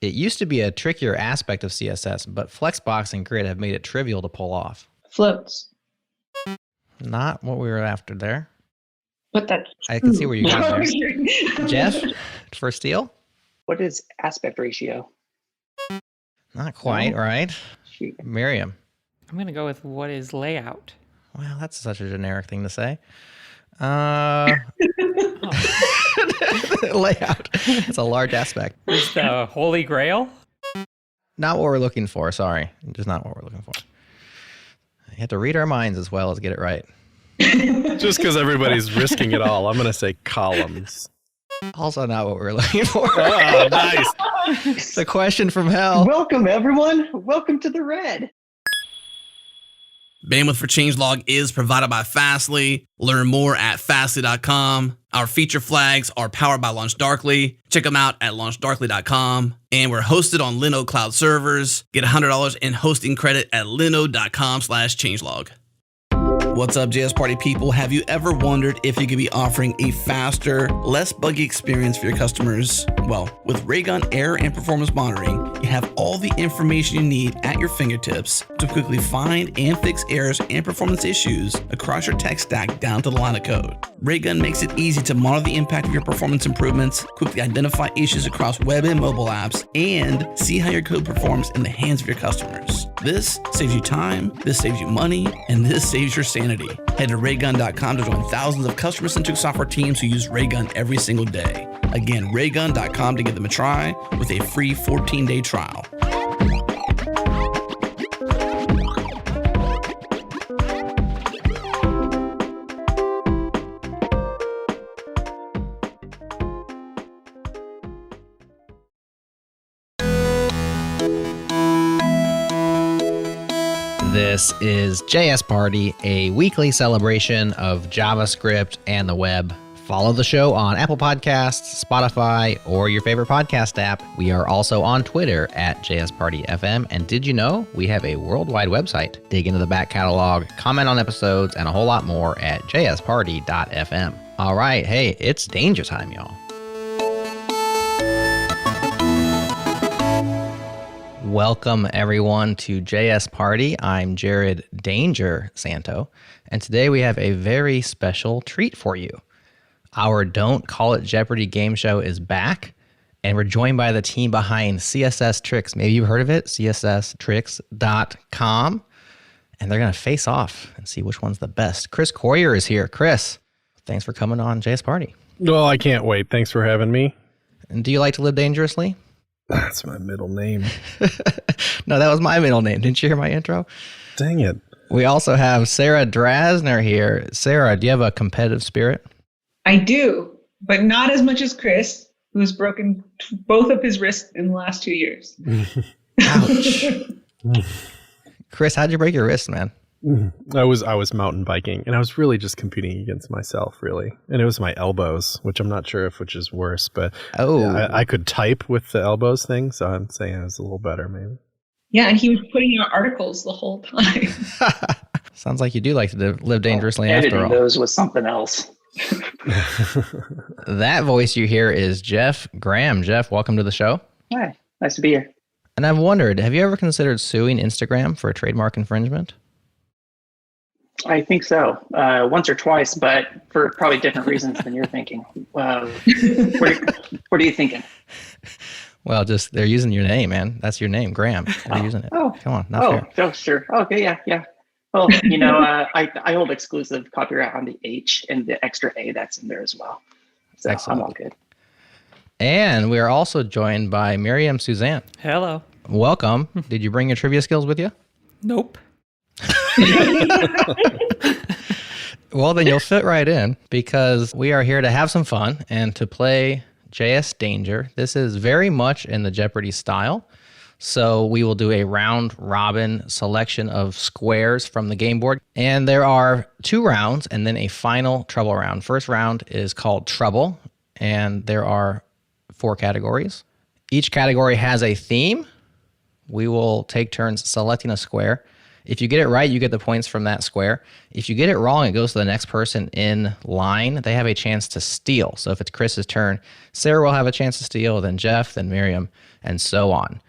It used to be a trickier aspect of CSS, but Flexbox and Grid have made it trivial to pull off. Floats. Not what we were after there. But that's I can see where you're going there. Jeff, for Steel? What is aspect ratio? Not quite, right? Shoot. Miriam? I'm going to go with what is layout. Well, that's such a generic thing to say. Layout. It's a large aspect. Is the Holy Grail? Not what we're looking for, sorry. Just not what we're looking for. You have to read our minds as well as get it right. Just because everybody's risking it all, I'm going to say columns. Also not what we're looking for. Oh, nice. It's a question from hell. Welcome, everyone. Welcome to the red. Bandwidth for Changelog is provided by Fastly. Learn more at fastly.com. Our feature flags are powered by LaunchDarkly. Check them out at launchdarkly.com. And we're hosted on Linode Cloud servers. Get $100 in hosting credit at linode.com/changelog. What's up, JS Party people? Have you ever wondered if you could be offering a faster, less buggy experience for your customers? Well, with Raygun Error and Performance Monitoring, you have all the information you need at your fingertips to quickly find and fix errors and performance issues across your tech stack down to the line of code. Raygun makes it easy to monitor the impact of your performance improvements, quickly identify issues across web and mobile apps, and see how your code performs in the hands of your customers. This saves you time, this saves you money, and this saves your sanity. Head to raygun.com to join thousands of customer-centric software teams who use Raygun every single day. Again, raygun.com to give them a try with a free 14-day trial. This is JS Party, a weekly celebration of JavaScript and the web. Follow the show on Apple Podcasts, Spotify, or your favorite podcast app. We are also on Twitter at JSPartyFM. And did you know we have a worldwide website? Dig into the back catalog, comment on episodes, and a whole lot more at jsparty.fm. All right, hey, it's danger time, y'all. Welcome, everyone, to JS Party. I'm Jared Danger Santo, and today we have a very special treat for you. Our Don't Call It Jeopardy game show is back, and we're joined by the team behind CSS-Tricks. Maybe you've heard of it, CSS-Tricks.com, and they're going to face off and see which one's the best. Chris Coyer is here. Chris, thanks for coming on JS Party. Well, I can't wait. Thanks for having me. And do you like to live dangerously? That's my middle name. No, that was my middle name. Didn't you hear my intro? Dang it. We also have Sarah Drasner here. Sarah, do you have a competitive spirit? I do, but not as much as Chris, who has broken both of his wrists in the last 2 years. Ouch. Chris, how'd you break your wrist, man? I was mountain biking, and I was really just competing against myself, really. And it was my elbows, which I'm not sure which is worse, but I could type with the elbows thing, so I'm saying it was a little better, maybe. Yeah, and he was putting out articles the whole time. Sounds like you do like to live dangerously after all. Editing those was something else. That voice you hear is Jeff Graham. Jeff, welcome to the show. Hi, nice to be here. And I've wondered, have you ever considered suing Instagram for trademark infringement? I think so. Once or twice, but for probably different reasons than you're thinking. What are you thinking? Well, just they're using your name, man. That's your name, Graham. They're using it. Oh, come on, not fair. Oh, sure. Okay, yeah. Well, I hold exclusive copyright on the H and the extra A that's in there as well. So Excellent. I'm all good. And we are also joined by Miriam Suzanne. Hello. Welcome. Did you bring your trivia skills with you? Nope. Well, then you'll fit right in because we are here to have some fun and to play JS Danger. This is very much in the Jeopardy style. So we will do a round robin selection of squares from the game board. And there are 2 rounds and then a final trouble round. First round is called Trouble, and there are 4 categories. Each category has a theme. We will take turns selecting a square, If you get it right, you get the points from that square. If you get it wrong, it goes to the next person in line. They have a chance to steal. So if it's Chris's turn, Sarah will have a chance to steal, then Jeff, then Miriam, and so on.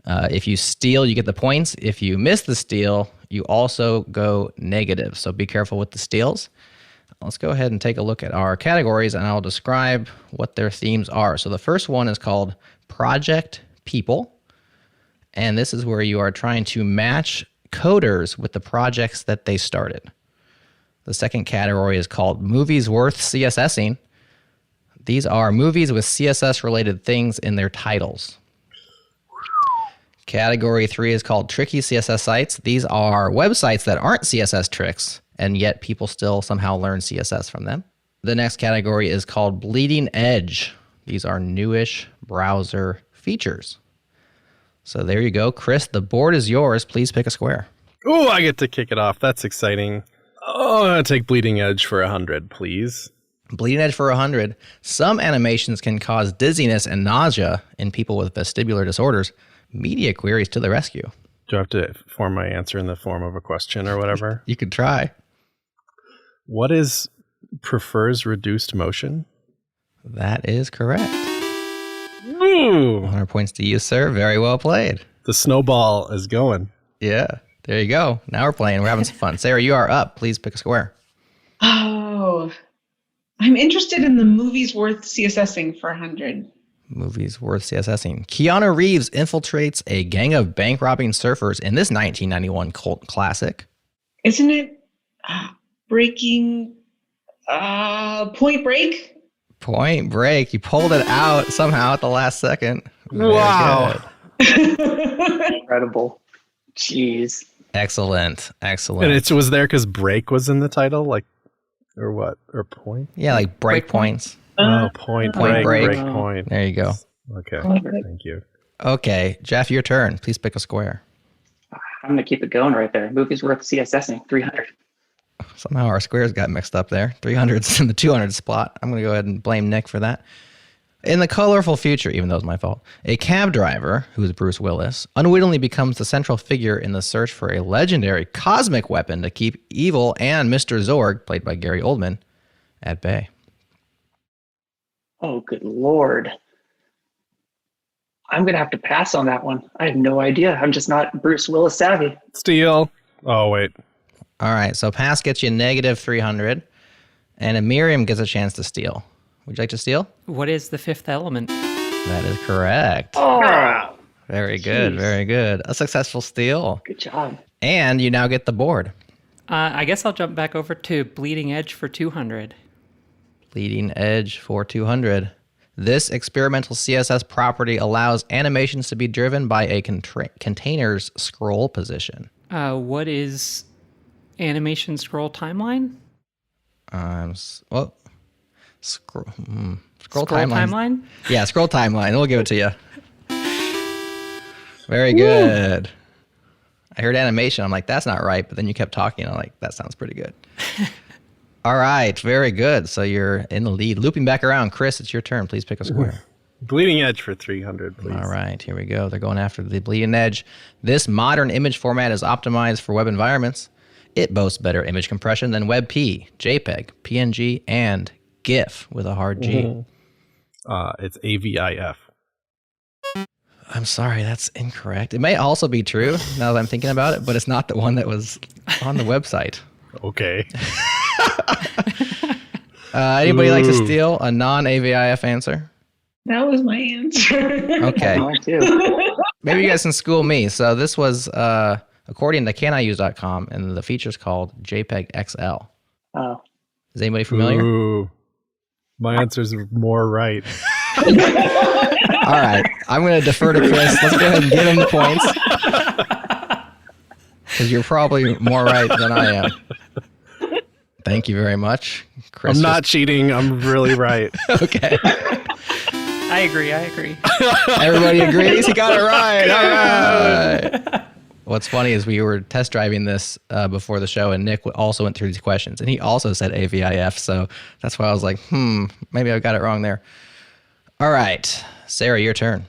If you steal, you get the points. If you miss the steal, you also go negative. So be careful with the steals. Let's go ahead and take a look at our categories, and I'll describe what their themes are. So the first one is called Project People, and this is where you are trying to match coders with the projects that they started. The second category is called Movies Worth CSSing. These are movies with CSS-related things in their titles. Category 3 is called Tricky CSS Sites. These are websites that aren't CSS tricks, and yet people still somehow learn CSS from them. The next category is called Bleeding Edge. These are newish browser features. So there you go. Chris, the board is yours. Please pick a square. Oh, I get to kick it off. That's exciting. Oh, I'm going to take Bleeding Edge for 100, please. Bleeding Edge for 100. Some animations can cause dizziness and nausea in people with vestibular disorders. Media queries to the rescue. Do I have to form my answer in the form of a question or whatever? You could try. What prefers reduced motion? That is correct. Ooh. 100 points to you, sir. Very well played. The snowball is going. Yeah, there you go. Now we're playing. We're having some fun. Sarah, you are up. Please pick a square. Oh, I'm interested in the movies worth CSSing for 100. Movies worth CSSing. Keanu Reeves infiltrates a gang of bank robbing surfers in this 1991 cult classic. Isn't it Point Break? Point Break. You pulled it out somehow at the last second. Wow. Incredible. Jeez. Excellent. Excellent. And it was there because break was in the title, like, or what? Or point? Yeah, like break points. Point break. break point. There you go. Okay. Thank you. Okay, Jeff, your turn. Please pick a square. I'm going to keep it going right there. Movies worth CSSing, 300. Somehow our squares got mixed up there. 300's in the 200 spot. I'm going to go ahead and blame Nick for that. In the colorful future, even though it's my fault, a cab driver, who is Bruce Willis, unwittingly becomes the central figure in the search for a legendary cosmic weapon to keep evil and Mr. Zorg, played by Gary Oldman, at bay. Oh, good Lord. I'm going to have to pass on that one. I have no idea. I'm just not Bruce Willis savvy. Steal. Oh, wait. All right, so pass gets you negative 300, and Miriam gets a chance to steal. Would you like to steal? What is the fifth element? That is correct. Oh, Very good, very good. A successful steal. good job. And you now get the board. I guess I'll jump back over to Bleeding Edge for 200. Bleeding Edge for 200. This experimental CSS property allows animations to be driven by a container's scroll position. What is animation scroll timeline? Scroll timeline? Yeah, scroll timeline. We'll give it to you. Very good. I heard animation. I'm like, that's not right. But then you kept talking. I'm like, that sounds pretty good. All right. Very good. So you're in the lead. Looping back around. Chris, it's your turn. Please pick a square. Bleeding Edge for 300, please. All right. Here we go. They're going after the Bleeding Edge. This modern image format is optimized for web environments. It boasts better image compression than WebP, JPEG, PNG, and GIF with a hard G. It's AVIF. I'm sorry, that's incorrect. It may also be true now that I'm thinking about it, but it's not the one that was on the website. Okay. Anybody like to steal a non-AVIF answer? That was my answer. Okay. Mine too. Maybe you guys can school me. So this was, according to caniuse.com, and the feature's called JPEG XL. Oh. Is anybody familiar? Ooh. My answers are more right. All right. I'm going to defer to Chris. Let's go ahead and give him the points. Because you're probably more right than I am. Thank you very much. Chris. I'm not cheating. I'm really right. Okay. I agree. Everybody agrees? He got it right. All right. What's funny is we were test driving this before the show, and Nick also went through these questions, and he also said AVIF, so that's why I was like, maybe I got it wrong there. All right. Sarah, your turn.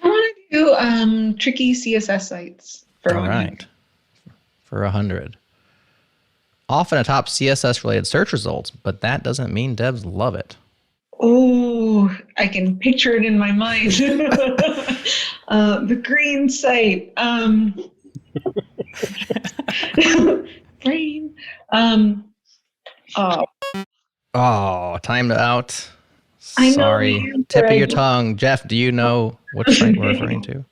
I want to do tricky CSS sites for All 100. right. for 100. Often atop CSS-related search results, but that doesn't mean devs love it. Oh, I can picture it in my mind. The green site. Green. Oh, Oh, timed out. I know the Sorry. answer. Tip of your tongue. Jeff, do you know which site we're referring to?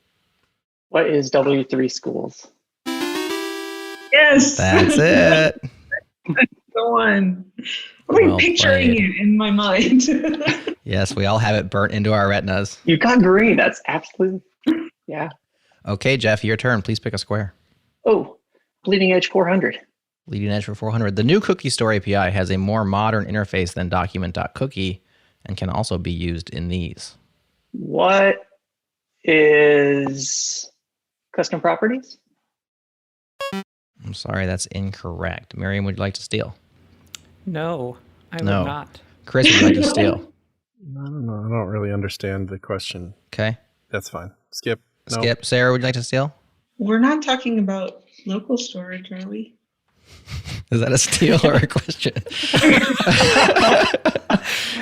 What is W3 Schools? Yes. That's it. The one. I'm Well picturing played. it in my mind. Yes, we all have it burnt into our retinas. You got green. That's absolutely, yeah. Okay, Jeff, your turn. Please pick a square. Oh, Bleeding Edge 400. Leading edge for 400. The new Cookie Store API has a more modern interface than document.cookie and can also be used in these. What is custom properties? I'm sorry, that's incorrect. Miriam, would you like to steal? No, I would No. not. Chris, would you like to steal? I don't know. I don't really understand the question. Okay. That's fine. Skip. No. Skip. Sarah, would you like to steal? We're not talking about local storage, are we? Is that a steal or a question?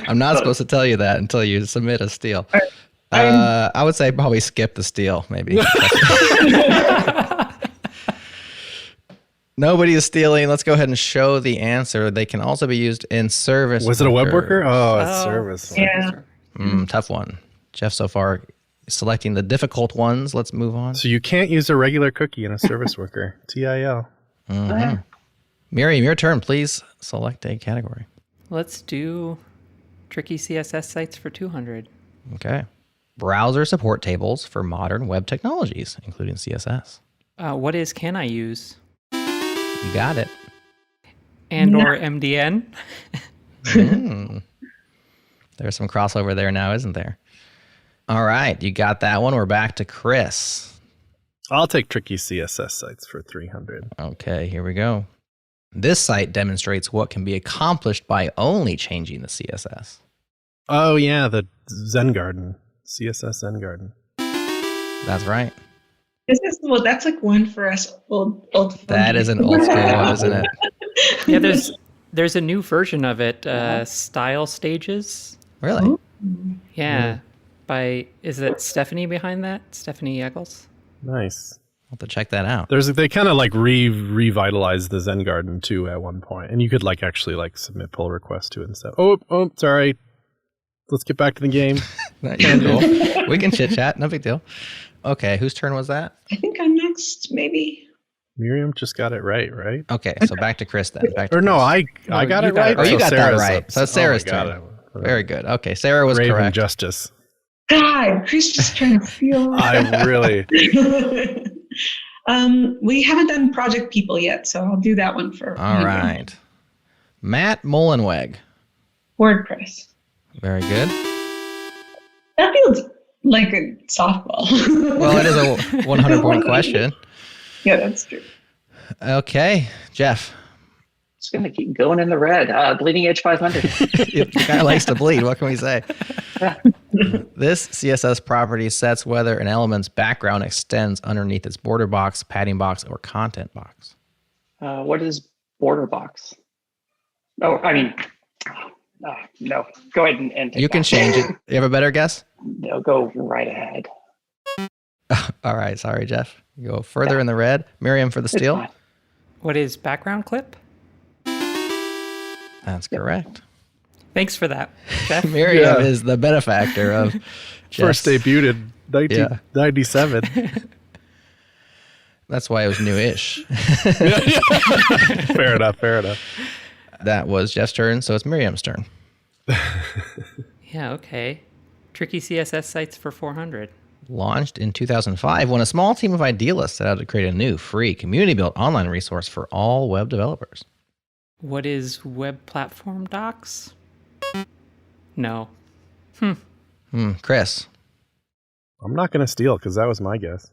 I'm not supposed to tell you that until you submit a steal. I would say probably skip the steal, maybe. Nobody is stealing. Let's go ahead and show the answer. They can also be used in service. Was it a web worker? Oh, it's Oh, service. Yeah. Tough one. Jeff so far selecting the difficult ones. Let's move on. So you can't use a regular cookie in a service worker. TIL. Mhm. Miriam, your turn. Please select a category. Let's do tricky CSS sites for 200. Okay. Browser support tables for modern web technologies, including CSS. What is can I use? You got it. And or MDN? Mm. There's some crossover there now, isn't there? All right. You got that one. We're back to Chris. I'll take tricky CSS sites for 300. Okay, here we go. This site demonstrates what can be accomplished by only changing the CSS. Oh, yeah, the Zen Garden. CSS Zen Garden. That's right. That's like one for us old. That is an old school one, isn't it? Yeah, there's a new version of it, Style Stages. Really? Yeah, is it Stephanie behind that? Stephanie Eccles? Nice. I'll have to check that out. They kind of like revitalized the Zen Garden too at one point, and you could like actually like submit pull requests to it and stuff. Oh, sorry. Let's get back to the game. Yeah, cool. We can chit chat. No big deal. Okay, whose turn was that? I think I'm next, maybe. Miriam just got it right? Okay, so back to Chris then. I got it you got right. it Oh, you got that Sarah's right. up. So Sarah's my God. turn. Very good. Okay, Sarah was Brave correct. Injustice. God, Chris just trying to feel. I really. We haven't done Project People yet, so I'll do that one for. All right. Matt Mullenweg. WordPress. Very good. That feels like a softball. Well, it is a 100-point question. Yeah, that's true. Okay, Jeff. Just going to keep going in the red. Bleeding Edge 500. It kind of likes to bleed. What can we say? This CSS property sets whether an element's background extends underneath its border box, padding box, or content box. What is border box? Oh, I mean, no. Go ahead and take You can that. change it. You have a better guess? No, go right ahead. All right. Sorry, Jeff. You go further in the red. Miriam for the It's steal. fine. What is background clip? That's correct. Thanks for that, Jeff. Miriam Yeah. is the benefactor of First Jeff's- debuted in 1997. That's why it was new-ish. Fair enough. That was Jeff's turn, so it's Miriam's turn. Yeah, okay. Tricky CSS sites for 400. Launched in 2005 when a small team of idealists set out to create a new, free, community-built online resource for all web developers. What is web platform docs? No. Chris. I'm not going to steal because that was my guess.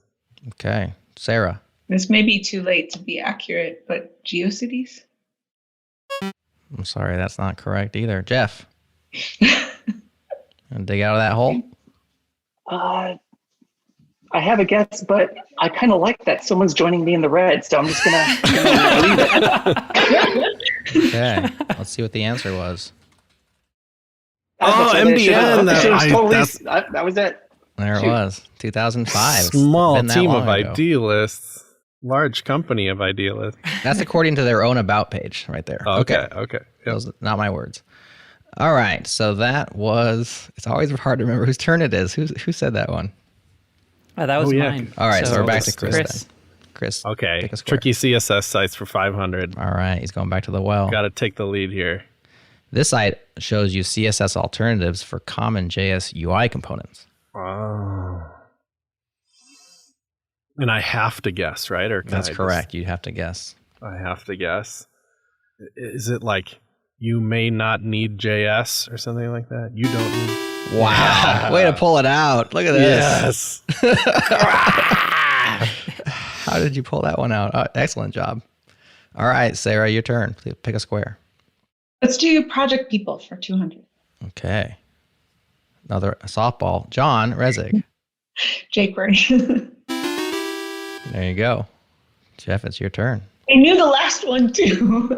Okay. Sarah. This may be too late to be accurate, but GeoCities? I'm sorry, that's not correct either. Jeff. Gonna dig out of that hole? I have a guess, but I kind of like that someone's joining me in the red, so I'm just gonna leave it. Okay, let's see what the answer was. MDN. That was it. There it was, 2005. Small Been that team of long ago. idealists. Large company of idealists. That's according to their own about page right there. Okay. Yep. Those are not my words. All right, so that was. It's always hard to remember whose turn it is. Who said that one? That was mine. All right, so we're back to Chris. Chris. Then. Chris. Okay. pick a square. Tricky CSS sites for 500. All right, he's going back to the well. Got to take the lead here. This site shows you CSS alternatives for common JS UI components. Oh. And I have to guess, right? Or That's correct. You have to guess. I have to guess. Is it like you may not need JS or something like that? You don't need. Wow. Way to pull it out. Look at this. Yes. How did you pull that one out? Oh, excellent job. All right, Sarah, your turn. Please pick a square. Let's do project people for 200. Okay. Another softball. John Rezig. jQuery. There you go. Jeff, it's your turn. I knew the last one too.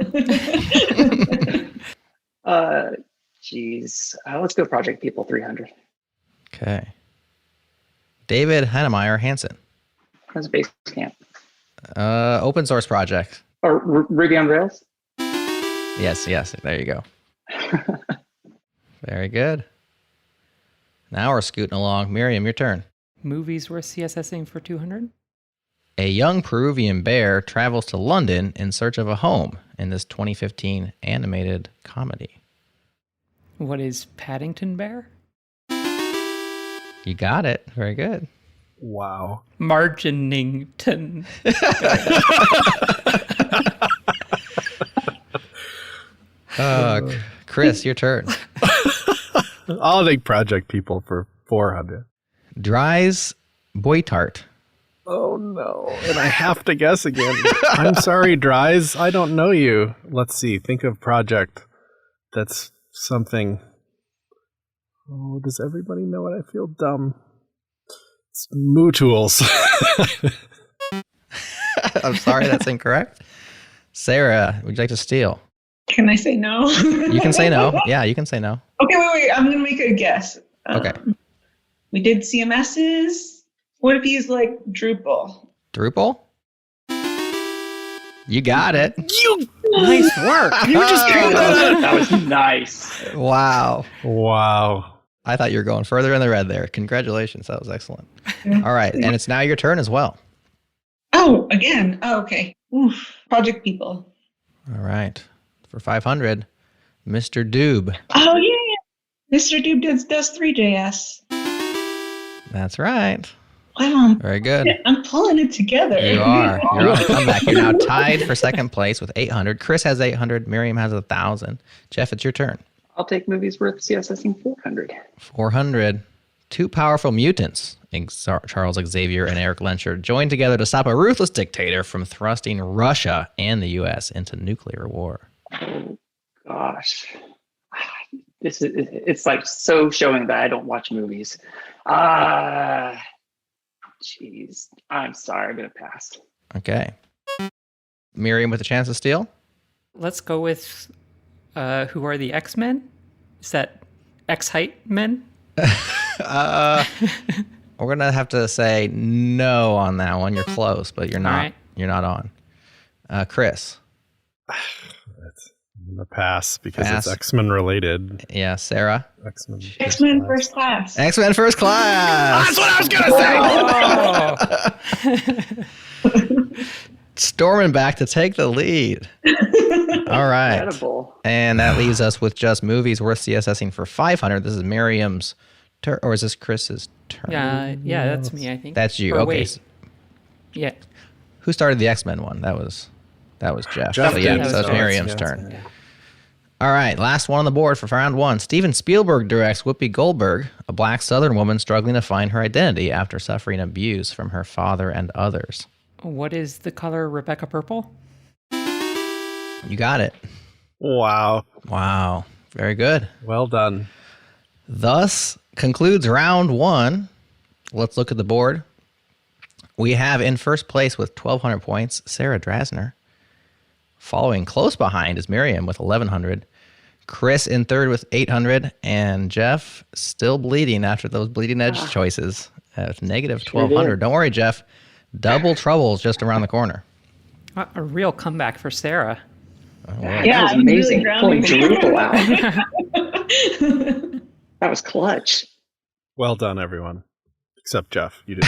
Let's go project people 300. Okay. David Hannemeyer Hansen. That's Basecamp. Open source project. Or Ruby on Rails. Yes. There you go. Very good. Now we're scooting along. Miriam, your turn. Movies worth CSSing for 200? A young Peruvian bear travels to London in search of a home in this 2015 animated comedy. What is Paddington Bear? You got it. Very good. Wow. Marginington. Chris, your turn. I'll take project people for 400. Dries Boitart. Oh no. And I have to guess again. I'm sorry, Dries. I don't know you. Let's see. Think of project that's something. Oh, does everybody know what I feel dumb? It's Moo Tools. I'm sorry, that's incorrect. Sarah, would you like to steal? Can I say no? You can say no. Yeah, you can say no. Okay, wait. I'm going to make a guess. Okay. We did CMSs. What if he's like Drupal? Drupal? You got it. Nice work. You just pulled that out. That was nice. Wow. Wow. I thought you were going further in the red there. Congratulations. That was excellent. All right. And it's now your turn as well. Oh, again. Oh, okay. Oof. Project people. All right. For 500, Mr. Doob. Oh, yeah. Mr. Doob does 3JS. That's right. Wow. Very good. I'm pulling it together. You are. You're on the comeback. You're now tied for second place with 800. Chris has 800. Miriam has 1,000. Jeff, it's your turn. I'll take movies worth CSSing 400. 400. Two powerful mutants, Charles Xavier and Eric Lencher, joined together to stop a ruthless dictator from thrusting Russia and the U.S. into nuclear war. Oh, gosh. It's like so showing that I don't watch movies. Jeez. I'm sorry. I'm going to pass. Okay. Miriam with a chance to steal? Let's go with who are the X-Men? Is that X-Height Men? We're going to have to say no on that one. You're close, but you're not. All right. You're not on. Chris? I'm going to pass because Pass. it's X-Men related. Yeah, Sarah? X-Men First Class. X-Men First Class! That's what I was going to say! Storming back to take the lead. All right. Incredible. And that leaves us with just movies worth CSSing for 500. This is Miriam's turn, or is this Chris's turn? Yeah, that's me, I think. That's you. Or Okay. wait. Yeah. Who started the X-Men one? That was Jeff. Jeff So, yeah, did. so it's Yeah. Miriam's Yeah. turn. All right, last one on the board for round one. Steven Spielberg directs Whoopi Goldberg, a black Southern woman struggling to find her identity after suffering abuse from her father and others. What is the color Rebecca Purple? You got it. Wow. Wow. Very good. Well done. Thus concludes round one. Let's look at the board. We have in first place with 1,200 points, Sarah Drasner. Following close behind is Miriam with 1,100. Chris in third with 800. And Jeff still bleeding after those bleeding edge choices at negative 1,200. Don't worry, Jeff. Double trouble's just around the corner. A real comeback for Sarah. That was amazing. Really pulling Jerusalem out. That was clutch. Well done, everyone. Except Jeff. You did.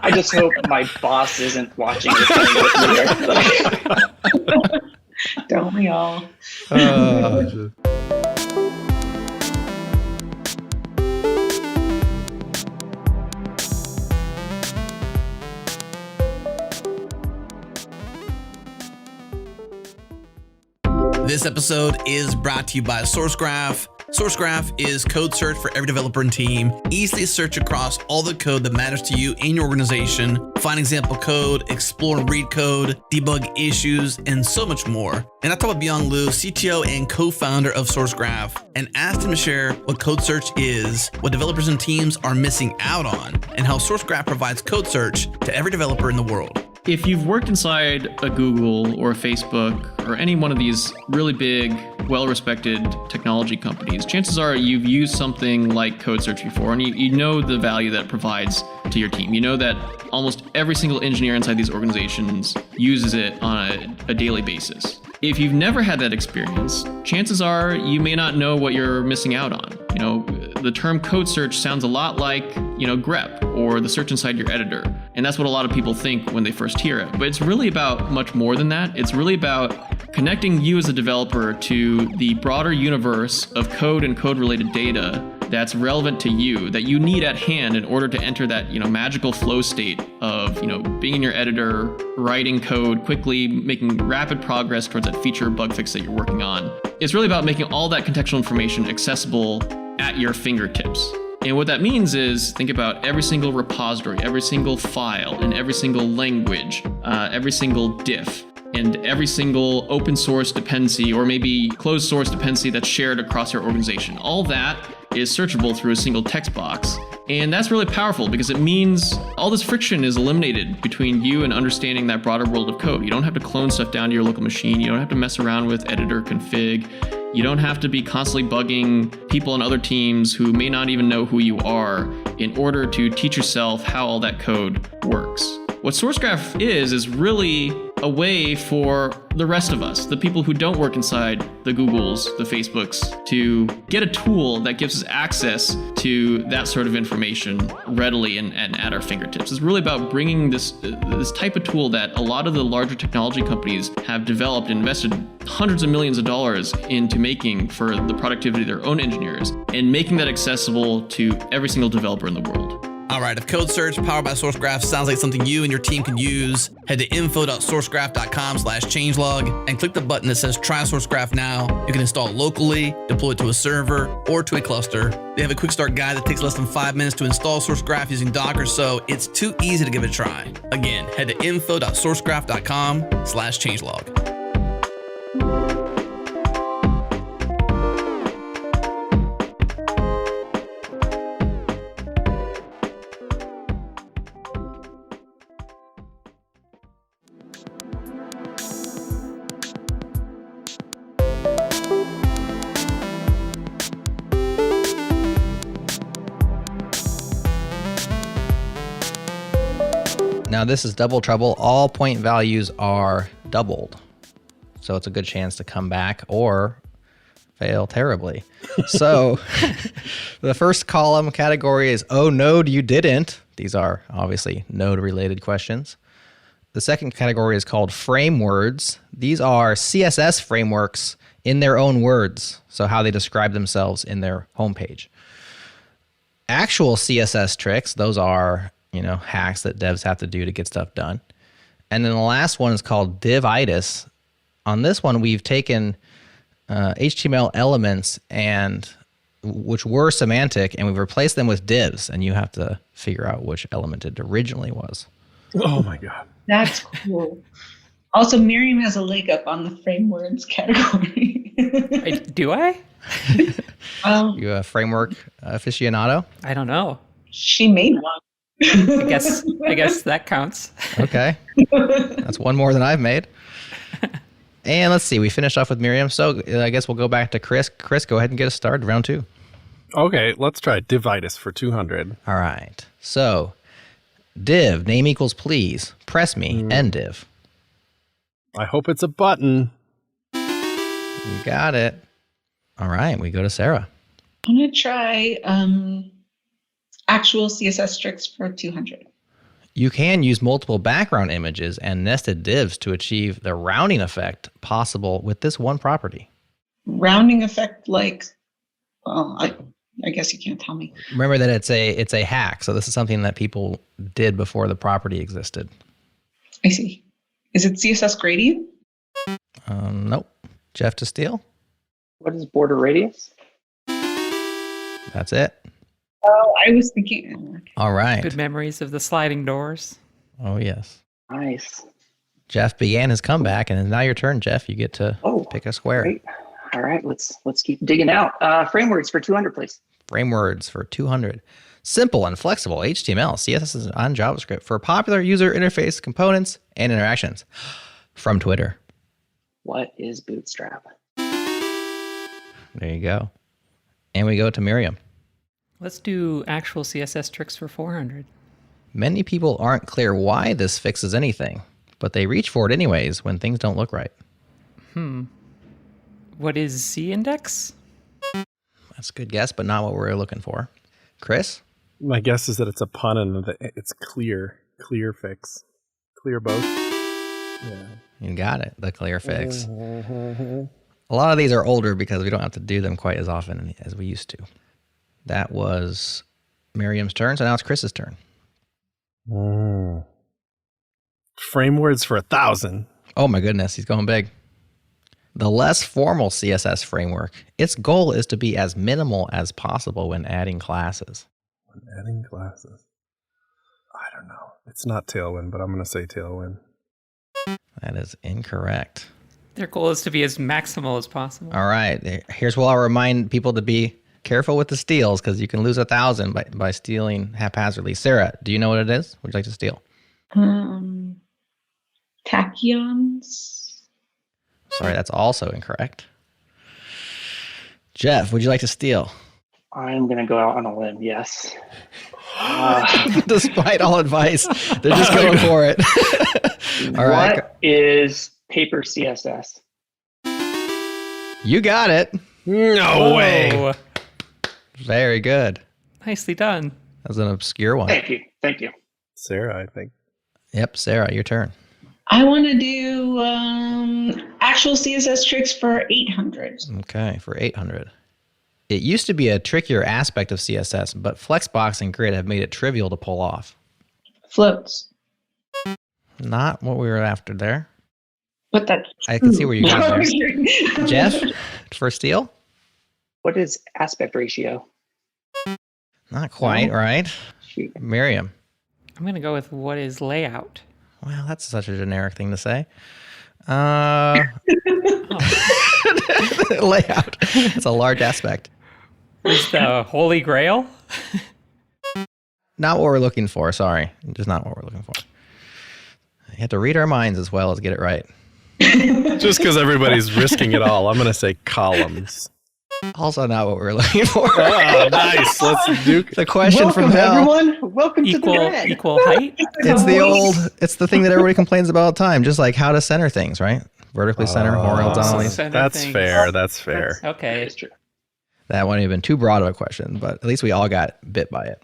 I just hope my boss isn't watching this thing with me. Don't we all? This episode is brought to you by SourceGraph. SourceGraph is code search for every developer and team. Easily search across all the code that matters to you and your organization. Find example code, explore and read code, debug issues, and so much more. And I talked with Byung Lu, CTO and co-founder of SourceGraph, and asked him to share what code search is, what developers and teams are missing out on, and how SourceGraph provides code search to every developer in the world. If you've worked inside a Google or a Facebook or any one of these really big, well-respected technology companies, chances are you've used something like Code Search before, and you know the value that it provides to your team. You know that almost every single engineer inside these organizations uses it on a daily basis. If you've never had that experience, chances are you may not know what you're missing out on. You know, the term code search sounds a lot like, grep or the search inside your editor. And that's what a lot of people think when they first hear it. But it's really about much more than that. It's really about connecting you as a developer to the broader universe of code and code-related data that's relevant to you, that you need at hand in order to enter that, magical flow state of, being in your editor, writing code quickly, making rapid progress towards that feature or bug fix that you're working on. It's really about making all that contextual information accessible at your fingertips. And what that means is think about every single repository, every single file, and every single language, every single diff, and every single open source dependency or maybe closed source dependency that's shared across your organization. All that is searchable through a single text box. And that's really powerful because it means all this friction is eliminated between you and understanding that broader world of code. You don't have to clone stuff down to your local machine. You don't have to mess around with editor config. You don't have to be constantly bugging people on other teams who may not even know who you are in order to teach yourself how all that code works. What SourceGraph is really a way for the rest of us, the people who don't work inside the Googles, the Facebooks, to get a tool that gives us access to that sort of information readily and at our fingertips. It's really about bringing this type of tool that a lot of the larger technology companies have developed and invested hundreds of millions of dollars into making for the productivity of their own engineers and making that accessible to every single developer in the world. All right, if Code Search powered by SourceGraph sounds like something you and your team can use, head to info.sourcegraph.com/changelog and click the button that says Try SourceGraph now. You can install it locally, deploy it to a server or to a cluster. They have a quick start guide that takes less than 5 minutes to install SourceGraph using Docker, so it's too easy to give it a try. Again, head to info.sourcegraph.com/changelog. Now this is double trouble. All point values are doubled. So it's a good chance to come back or fail terribly. So the first column category is, oh, Node, you didn't. These are obviously Node related questions. The second category is called frame words. These are CSS frameworks in their own words. So how they describe themselves in their homepage. Actual CSS tricks, those are hacks that devs have to do to get stuff done. And then the last one is called divitis. On this one, we've taken HTML elements which were semantic, and we've replaced them with divs, and you have to figure out which element it originally was. Oh my God. That's cool. Also, Miriam has a leg up on the frame words category. Do I? You a framework aficionado? I don't know. She made one. I guess that counts. Okay. That's one more than I've made. And let's see, we finished off with Miriam, so I guess we'll go back to Chris. Chris, go ahead and get us started, round 2. Okay, let's try divitus for 200. All right. So, div, name equals please, press me, end div. I hope it's a button. You got it. All right, we go to Sarah. I'm going to try actual CSS-Tricks for 200. You can use multiple background images and nested divs to achieve the rounding effect possible with this one property. Rounding effect, like, well, I guess you can't tell me. Remember that it's a hack, so this is something that people did before the property existed. I see. Is it CSS gradient? Nope. Jeff to steal? What is border radius? That's it. Oh, I was thinking. All right. Good memories of the sliding doors. Oh, yes. Nice. Jeff began his comeback, and now your turn, Jeff. You get to pick a square. Great. All right, let's keep digging out. Frameworks for 200, please. Framewords for 200. Simple and flexible HTML, CSS on JavaScript for popular user interface components and interactions. From Twitter. What is Bootstrap? There you go. And we go to Miriam. Let's do actual CSS tricks for 400. Many people aren't clear why this fixes anything, but they reach for it anyways when things don't look right. What is C index? That's a good guess, but not what we're looking for. Chris? My guess is that it's a pun and that it's clear fix. Clear both. Yeah. You got it, the clear fix. A lot of these are older because we don't have to do them quite as often as we used to. That was Miriam's turn, so now it's Chris's turn. Framewords for 1,000. Oh my goodness, he's going big. The less formal CSS framework, its goal is to be as minimal as possible when adding classes. When adding classes? I don't know. It's not Tailwind, but I'm going to say Tailwind. That is incorrect. Their goal is to be as maximal as possible. All right, here's where I'll remind people to be careful with the steals because you can lose 1,000 by stealing haphazardly. Sarah, do you know what it is? Would you like to steal? Tachyons? Sorry, that's also incorrect. Jeff, would you like to steal? I'm going to go out on a limb, yes. Despite all advice, they're just going for it. All right. What is paper CSS? You got it. No way. Very good. Nicely done. That was an obscure one. Thank you. Sarah, I think. Yep, Sarah, your turn. I want to do actual CSS tricks for 800. Okay, for 800. It used to be a trickier aspect of CSS, but Flexbox and Grid have made it trivial to pull off. Floats. Not what we were after there. But that's I can see where you got there. Jeff, for steal? What is aspect ratio? Not quite, right? Shoot. Miriam. I'm going to go with what is layout. Well, that's such a generic thing to say. Layout. It's a large aspect. Is the Holy Grail? Not what we're looking for, sorry. Just not what we're looking for. You have to read our minds as well as get it right. Just because everybody's risking it all, I'm going to say columns. Also not what we're looking for. Oh, nice. Let's do the question from hell. Everyone. Welcome to the dread. Equal height? It's the thing that everybody complains about all the time, just like how to center things, right? Vertically center, horizontally. That's fair. That's fair. Okay. That's true. That wouldn't have been too broad of a question, but at least we all got bit by it.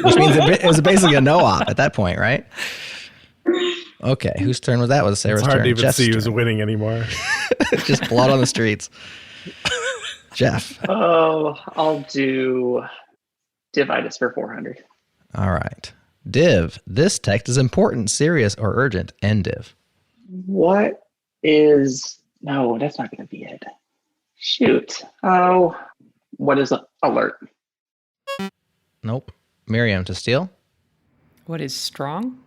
Which means it was basically a no-op at that point, right? Okay, whose turn was that? Was Sarah's turn? It's hard to even Jeff's see who's turn. winning anymore. Just blood on the streets. Jeff. Oh, I'll do divitus for 400. All right. Div. This text is important, serious, or urgent. End div. What is... No, that's not going to be it. Shoot. Oh, what is alert? Nope. Miriam to steal. What is strong?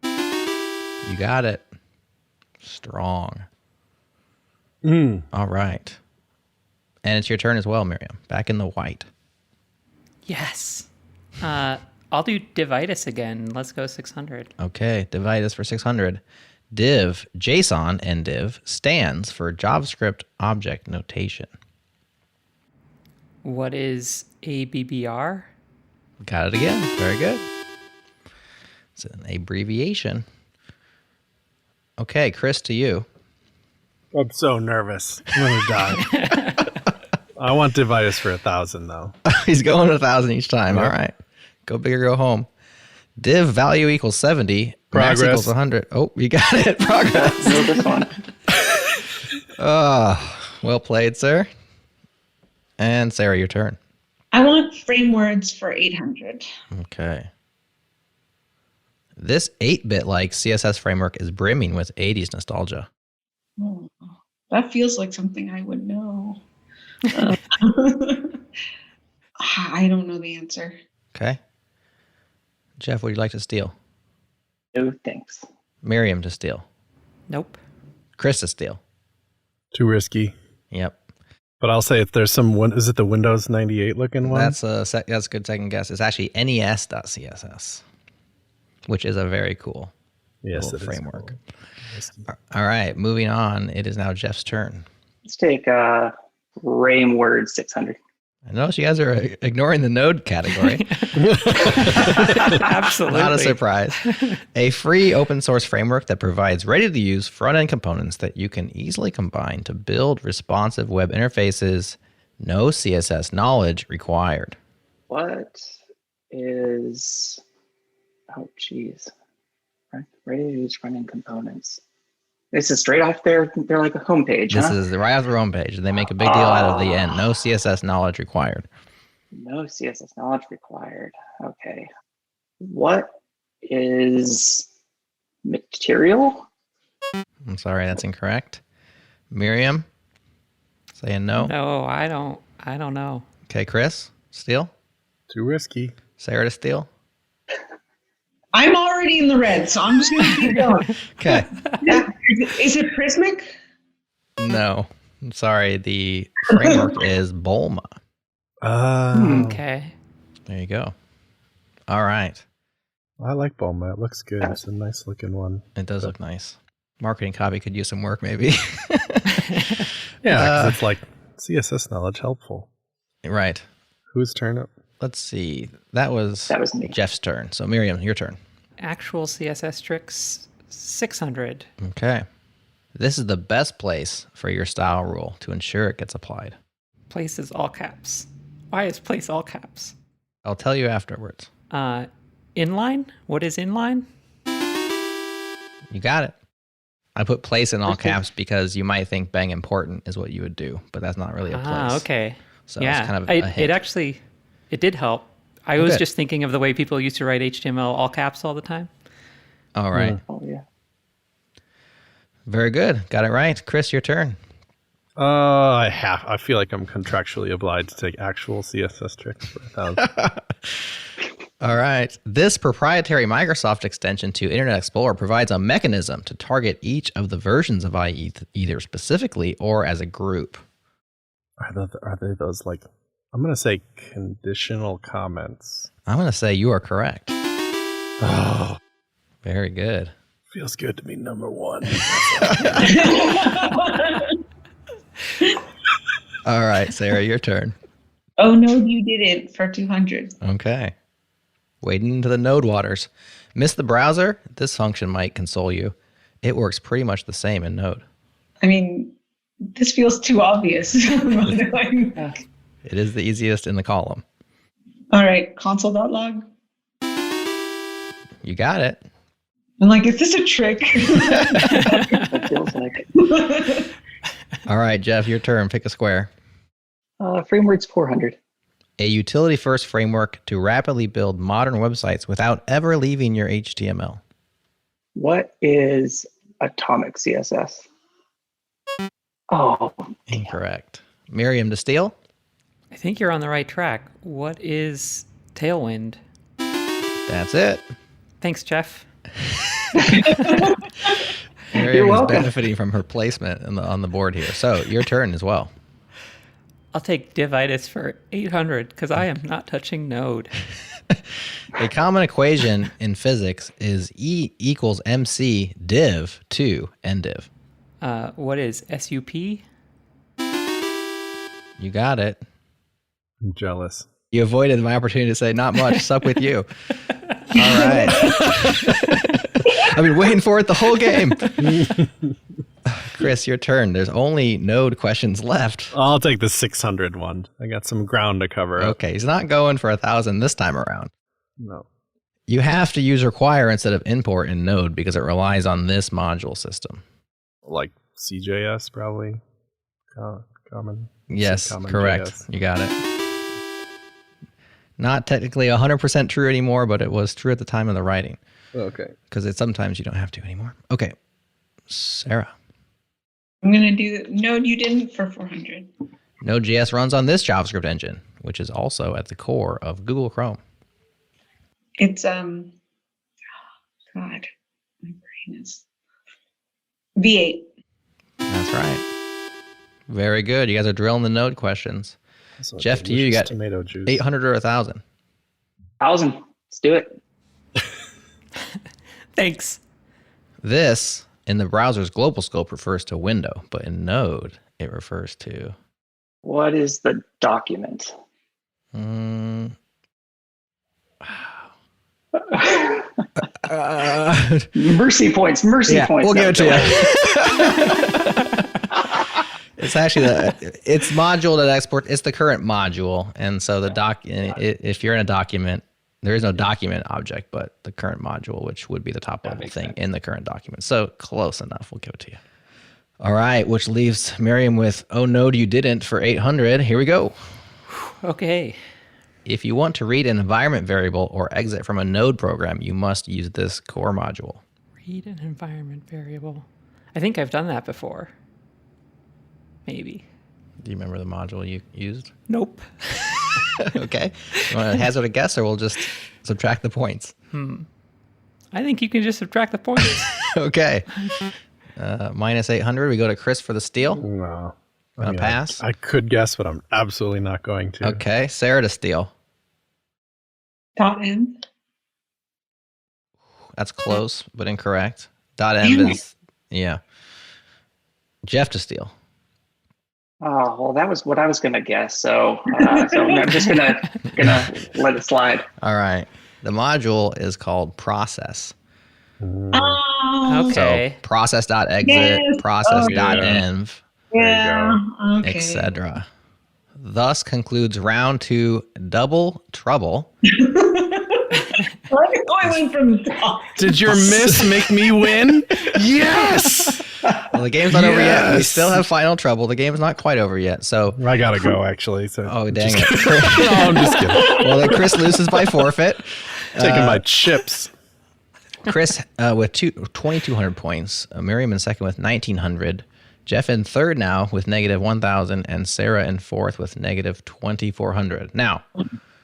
You got it. Strong. All right. And it's your turn as well, Miriam. Back in the white. Yes. I'll do divitis again. Let's go 600. Okay, divitis for 600. Div, JSON and div stands for JavaScript Object Notation. What is ABBR? Got it again. Very good. It's an abbreviation. Okay, Chris, to you. I'm so nervous. I'm going to die. I want divitis for 1,000, though. He's going 1,000 each time. Yep. All right. Go big or go home. Div value equals 70. Progress. Max equals 100. Oh, you got it. Progress. No, this one. Well played, sir. And Sarah, your turn. I want frame words for 800. Okay. This 8-bit-like CSS framework is brimming with 80s nostalgia. Oh, that feels like something I would know. I don't know the answer. Okay. Jeff, would you like to steal? No, thanks. Miriam to steal. Nope. Chris to steal. Too risky. Yep. But I'll say if there's some one, is it the Windows 98 looking one? That's a good second guess. It's actually nes.css, which is a very cool little framework. Cool. All right, moving on. It is now Jeff's turn. Let's take frame word 600. I notice you guys are ignoring the node category. Absolutely. Not a surprise. A free open source framework that provides ready-to-use front-end components that you can easily combine to build responsive web interfaces. No CSS knowledge required. What is... Oh, geez. Ready to use front-end components. This is straight off they're like a homepage, This huh? is right off their own page, and they make a big deal out of the end. No CSS knowledge required. No CSS knowledge required. Okay. What is material? I'm sorry, that's incorrect. Miriam, saying no. No, I don't know. Okay, Chris, steal. Too risky. Sarah to steal. I'm already in the red, so I'm just going to keep going. Okay. Is it Prismic? No, I'm sorry. The framework is Bulma. Okay. There you go. All right. I like Bulma. It looks good. It's a nice looking one. It does look nice. Marketing copy could use some work, maybe. Yeah, 'cause it's like CSS knowledge helpful. Right. Whose turn up? Let's see. That was me. Jeff's turn. So Miriam, your turn. Actual CSS-Tricks 600. Okay. This is the best place for your style rule to ensure it gets applied. Place is all caps. Why is place all caps? I'll tell you afterwards. Inline? What is inline? You got it. I put place in all caps because you might think bang important is what you would do, but that's not really a place. Okay. So yeah, it's kind of a hint. It did help. I was good. just thinking of the way people used to write HTML all caps all the time. All right. Oh, yeah. Very good. Got it right. Chris, your turn. I feel like I'm contractually obliged to take actual CSS tricks for 1,000. All right. This proprietary Microsoft extension to Internet Explorer provides a mechanism to target each of the versions of IE either specifically or as a group. Are they those like, I'm going to say conditional comments. I'm going to say you are correct. Oh, Very good. feels good to be number one. All right, Sarah, your turn. Oh, no, you didn't for 200. Okay. Wading into the node waters. Miss the browser? This function might console you. It works pretty much the same in Node. I mean, this feels too obvious. It is the easiest in the column. All right, console.log. You got it. I'm like, is this a trick? That feels like. All right, Jeff, your turn. Pick a square. Frameworks 400. A utility-first framework to rapidly build modern websites without ever leaving your HTML. What is atomic CSS? Oh, Incorrect. Miriam to steal? I think you're on the right track. What is Tailwind? That's it. Thanks, Jeff. Miriam is welcome. benefiting from her placement on the board here. So your turn as well. I'll take divitis for 800 because I am not touching Node. A common equation in physics is E equals MC div to NDiv. What is SUP? You got it. I'm jealous. You avoided my opportunity to say not much. Sup with you. All right. I've been waiting for it the whole game. Chris, your turn. There's only node questions left. I'll take the 600 one. I got some ground to cover up. Okay, he's not going for 1,000 this time around. No. You have to use require instead of import in Node because it relies on this module system. Like CJS, probably. Common. Yes, common correct. JS. You got it. Not technically 100% true anymore, but it was true at the time of the writing. Okay. Because sometimes you don't have to anymore. Okay, Sarah. I'm going to do the Node you didn't for 400. Node.js runs on this JavaScript engine, which is also at the core of Google Chrome. It's, God, my brain is V8. That's right. Very good. You guys are drilling the Node questions. So Jeff, to you got tomato juice. 800 or 1,000? 1,000. Let's do it. Thanks. This, in the browser's global scope, refers to window, but in Node, it refers to... What is the document? Mercy points. Mercy points. We'll give it to you. It's actually it's module that export. It's the current module, and so the if you're in a document, there is no document object, but the current module, which would be the top level thing in the current document. So close enough. We'll give it to you. All right, which leaves Miriam with "Oh Node, you didn't" for 800. Here we go. Okay. If you want to read an environment variable or exit from a Node program, you must use this core module. Read an environment variable. I think I've done that before. Maybe. Do you remember the module you used? Nope. Okay. You want to hazard a guess, or we'll just subtract the points? I think you can just subtract the points. Okay. Minus 800. We go to Chris for the steal. No. Gonna pass? I could guess, but I'm absolutely not going to. Okay. Sarah to steal. .m. That's close, but incorrect. .m is, yeah. Jeff to steal. Oh, well, that was what I was going to guess. So I'm just gonna let it slide. All right. The module is called process. Oh, Okay. So process.exit, Yes. process.env, yeah. Okay. etc. Thus concludes round 2 double trouble. I went from the top. Did your miss make me win? Yes! Well, the game's not over yet. We Yes. still have final trouble. The game's not quite over yet. So, I gotta go, actually. So oh, dang it. no, I'm just kidding. Well, then Chris loses by forfeit. Taking my chips. Chris with 2,200 points. Miriam in second with 1,900. Jeff in third now with negative 1,000. And Sarah in fourth with negative 2,400. Now,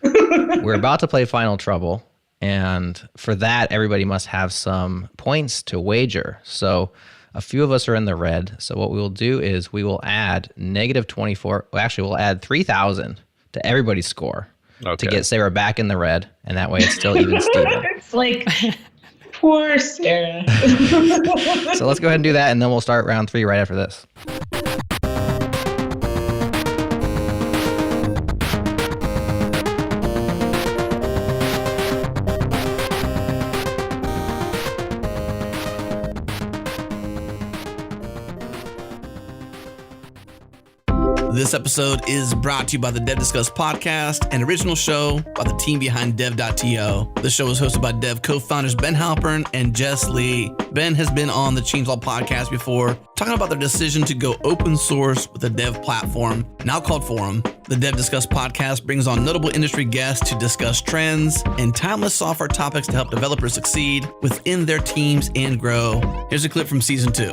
we're about to play Final Trouble. And for that, everybody must have some points to wager. So a few of us are in the red. So what we will do is we will add negative 24. Well, actually, we'll add 3,000 to everybody's score to get Sarah back in the red. And that way it's still even Steven. It's like, poor Sarah. So let's go ahead and do that. And then we'll start round 3 right after this. This episode is brought to you by the Dev Discuss podcast, an original show by the team behind dev.to. The show is hosted by Dev co-founders Ben Halpern and Jess Lee. Ben has been on the Changelog podcast before, talking about their decision to go open source with a dev platform, now called Forum. The Dev Discuss podcast brings on notable industry guests to discuss trends and timeless software topics to help developers succeed within their teams and grow. Here's a clip from season 2.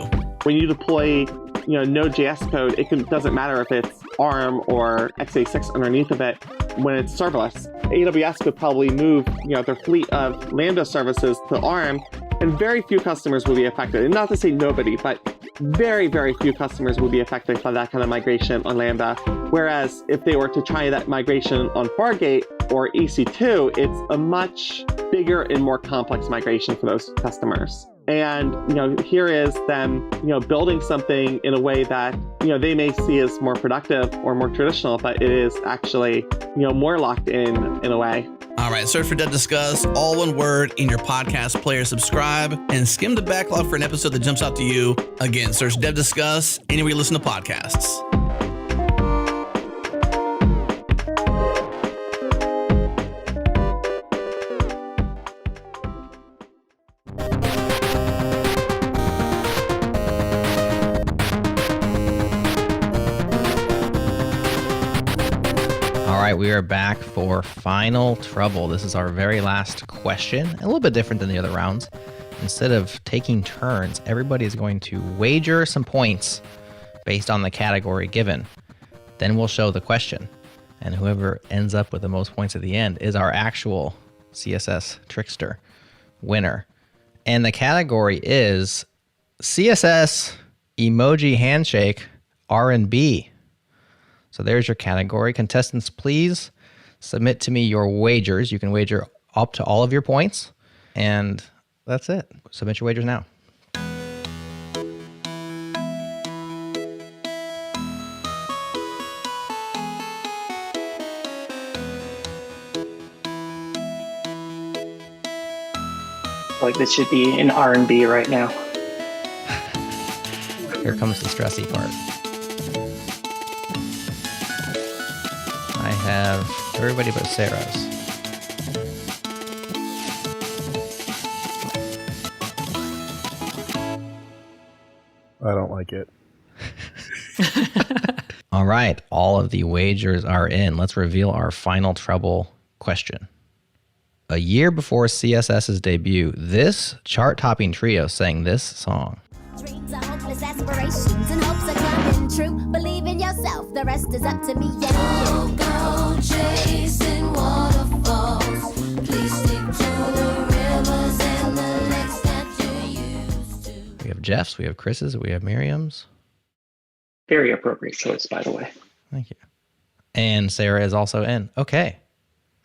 When you deploy Node.js code, doesn't matter if it's ARM or x86 underneath of it. When it's serverless, AWS could probably move their fleet of Lambda services to ARM, and very few customers will be affected. And not to say nobody, but very, very few customers will be affected by that kind of migration on Lambda. Whereas if they were to try that migration on Fargate, or EC2, it's a much bigger and more complex migration for those customers. And, here is them, building something in a way that, they may see as more productive or more traditional, but it is actually, more locked in a way. All right, search for Dev Discuss, all one word, in your podcast player. Subscribe and skim the backlog for an episode that jumps out to you. Again, search Dev Discuss anywhere you listen to podcasts. All right, we are back for Final Trouble. This is our very last question, a little bit different than the other rounds. Instead of taking turns, everybody is going to wager some points based on the category given. Then we'll show the question, and whoever ends up with the most points at the end is our actual CSS Trickster winner. And the category is CSS Emoji Handshake R&B. So there's your category. Contestants, please submit to me your wagers. You can wager up to all of your points. And that's it. Submit your wagers now. Like this should be in R&B right now. Here comes the stressy part. I have everybody but Sarah's. I don't like it. All right, all of the wagers are in. Let's reveal our Final Trouble question. A year before CSS's debut, this chart-topping trio sang this song. Dreams are hopeless aspirations and hopes are coming true. Believe in yourself, the rest is up to me. Go chasing waterfalls. Please stick to the rivers and the lakes that you used to. We have Jeff's, we have Chris's, we have Miriam's. Very appropriate choice, by the way. Thank you. And Sarah is also in. Okay.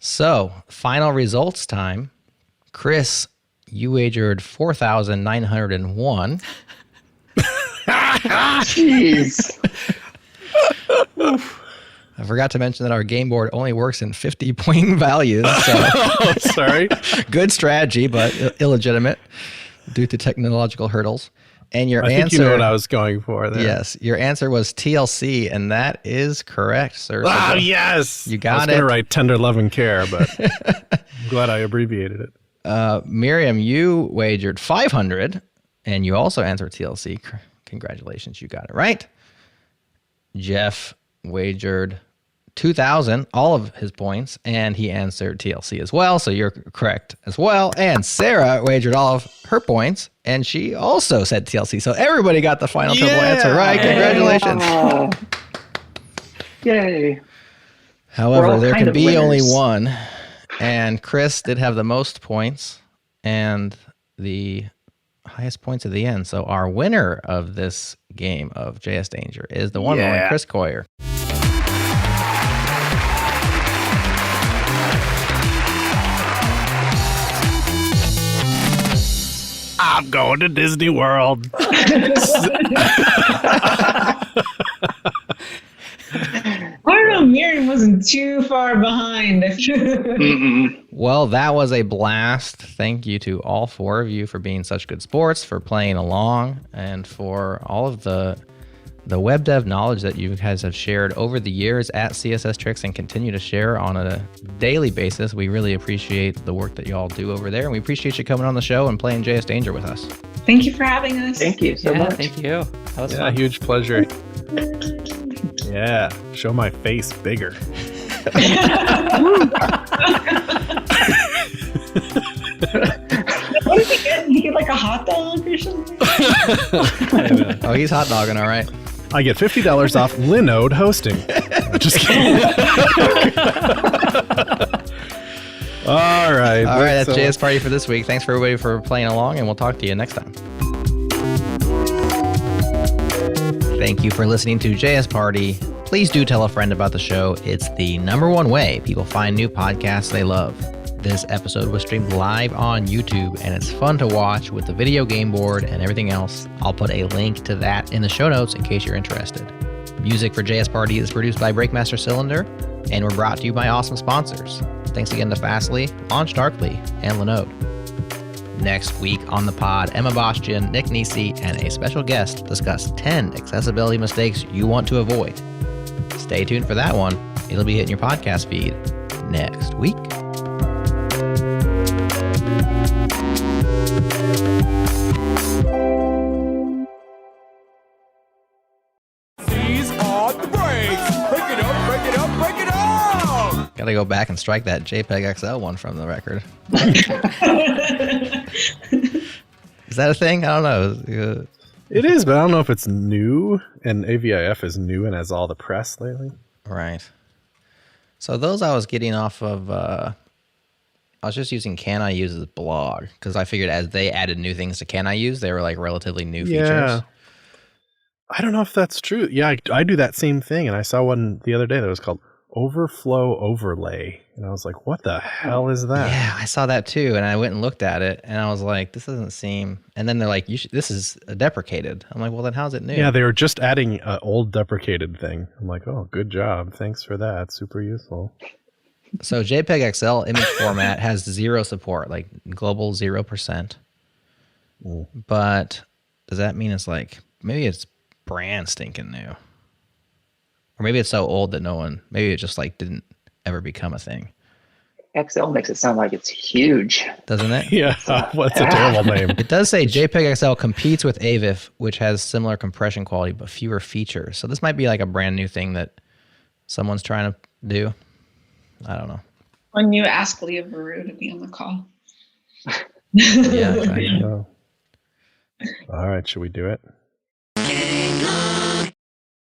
So, final results time. Chris, you wagered 4,901. Jeez. I forgot to mention that our game board only works in 50-point values. So Oh, sorry. good strategy, but illegitimate due to technological hurdles. And your I answer, think you know what I was going for there. yes, your answer was TLC, and that is correct, sir. Oh, So yes. You got I was going it. to write tender love and care, but I'm glad I abbreviated it. Miriam, you wagered 500, and you also answered TLC. Congratulations, you got it right. Jeff wagered 2,000, all of his points, and he answered TLC as well, so you're correct as well. And Sarah wagered all of her points, and she also said TLC, so everybody got the Final Trouble answer right. Congratulations. Yay. We're However, all there kind can of be only winners. one, and Chris did have the most points and the highest points at the end. So our winner of this game of JS Danger is the one and only Chris Coyer. I'm going to Disney World. I don't know, Miriam wasn't too far behind. Well, that was a blast. Thank you to all four of you for being such good sports, for playing along, and for all of the web dev knowledge that you guys have shared over the years at CSS-Tricks and continue to share on a daily basis. We really appreciate the work that you all do over there, and we appreciate you coming on the show and playing JS Danger with us. Thank you for having us. Thank you so Yeah, much. thank you. That was Yeah, fun. huge pleasure. Yeah, show my face bigger. What did he get? Did he get like a hot dog or something? Oh, he's hot dogging, all right. I get $50 off Linode hosting. Just kidding. All right. All right, that's JS Party for this week. Thanks for everybody for playing along, and we'll talk to you next time. Thank you for listening to JS Party. Please do tell a friend about the show. It's the #1 way people find new podcasts they love. This episode was streamed live on YouTube, and it's fun to watch with the video game board and everything else. I'll put a link to that in the show notes in case you're interested. Music for JS Party is produced by Breakmaster Cylinder, and we're brought to you by awesome sponsors. Thanks again to Fastly, LaunchDarkly, and Linode. Next week on the pod, Emma Bastian, Nick Nisi, and a special guest discuss 10 accessibility mistakes you want to avoid. Stay tuned for that one. It'll be hitting your podcast feed next week. Gotta go back and strike that JPEG XL one from the record. Is that a thing? I don't know. It is, but I don't know if it's new, and AVIF is new and has all the press lately. Right. So those I was getting off of, I was just using Can I Use's blog, because I figured as they added new things to Can I Use, they were like relatively new features. I don't know if that's true. Yeah, I do that same thing, and I saw one the other day that was called Overflow Overlay, and I was like, what the hell is that? Yeah, I saw that too, and I went and looked at it, and I was like, this doesn't seem, and then they're like, this is deprecated. I'm like, well, then how's it new? Yeah, they were just adding an old deprecated thing. I'm like, oh, good job, thanks for that, super useful. So JPEG XL image format has zero support, like global 0%. But does that mean it's like, maybe it's brand stinking new? Or maybe it's so old that maybe it just like didn't ever become a thing. XL makes it sound like it's huge. Doesn't it? Yeah, what's a terrible name? It does say JPEG XL competes with AVIF, which has similar compression quality but fewer features. So this might be like a brand new thing that someone's trying to do. I don't know. When you ask Leah Baru to be on the call. Yeah. All right, should we do it?